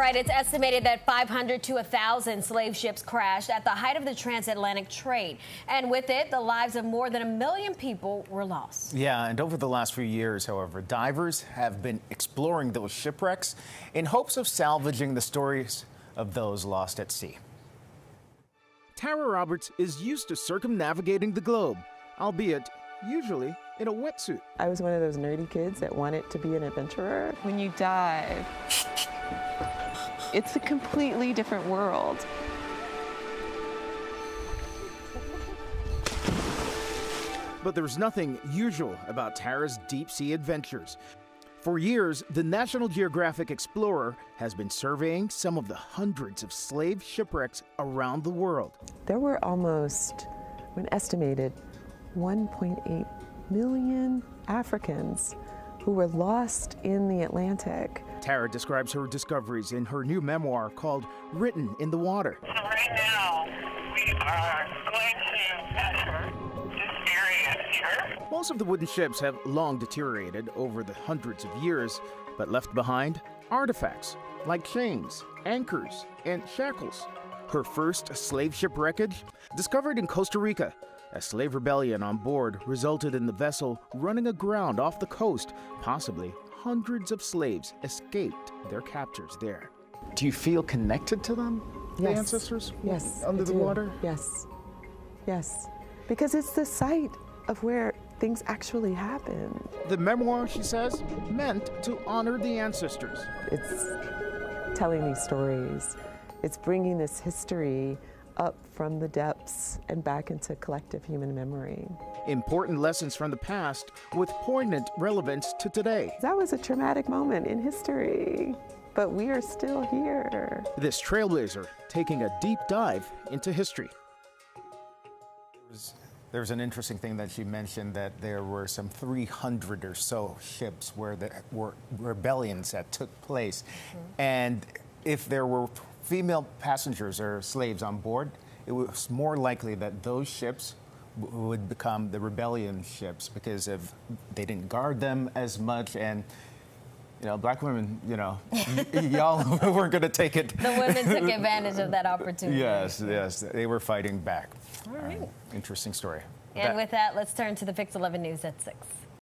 right, it's estimated that 500 to 1,000 slave ships crashed at the height of the transatlantic trade. And with it, the lives of more than 1 million people were lost. Yeah, and over the last few years, however, divers have been exploring those shipwrecks in hopes of salvaging the stories of those lost at sea. Tara Roberts is used to circumnavigating the globe, albeit usually in a wetsuit. I was one of those nerdy kids that wanted to be an adventurer. When you dive, it's a completely different world. But there's nothing usual about Tara's deep-sea adventures. For years, the National Geographic Explorer has been surveying some of the hundreds of slave shipwrecks around the world. There were almost, when estimated, 1.8 million Africans who were lost in the Atlantic. Tara describes her discoveries in her new memoir called Written in the Water. So right now, we are going to measure this area here. Most of the wooden ships have long deteriorated over the hundreds of years, but left behind artifacts like chains, anchors, and shackles. Her first slave ship wreckage, discovered in Costa Rica. A slave rebellion on board resulted in the vessel running aground off the coast. Possibly hundreds of slaves escaped their captors there. Do you feel connected to them, the Yes. ancestors? Yes. Under I the do. water? Yes. Yes. Because it's the site of where things actually happened. The memoir, she says, meant to honor the ancestors. It's telling these stories. It's bringing this history up from the depths and back into collective human memory. Important lessons from the past with poignant relevance to today. That was a traumatic moment in history, but we are still here. This trailblazer taking a deep dive into history. There's an interesting thing that she mentioned, that there were some 300 or so ships where there were rebellions that took place. And if there were female passengers or slaves on board, it was more likely that those ships would become the rebellion ships because of they didn't guard them as much, and black women, y'all weren't going to take it. The women took advantage of that opportunity. Yes, they were fighting back. All right. Interesting story. And with that, let's turn to the Fix 11 News at 6.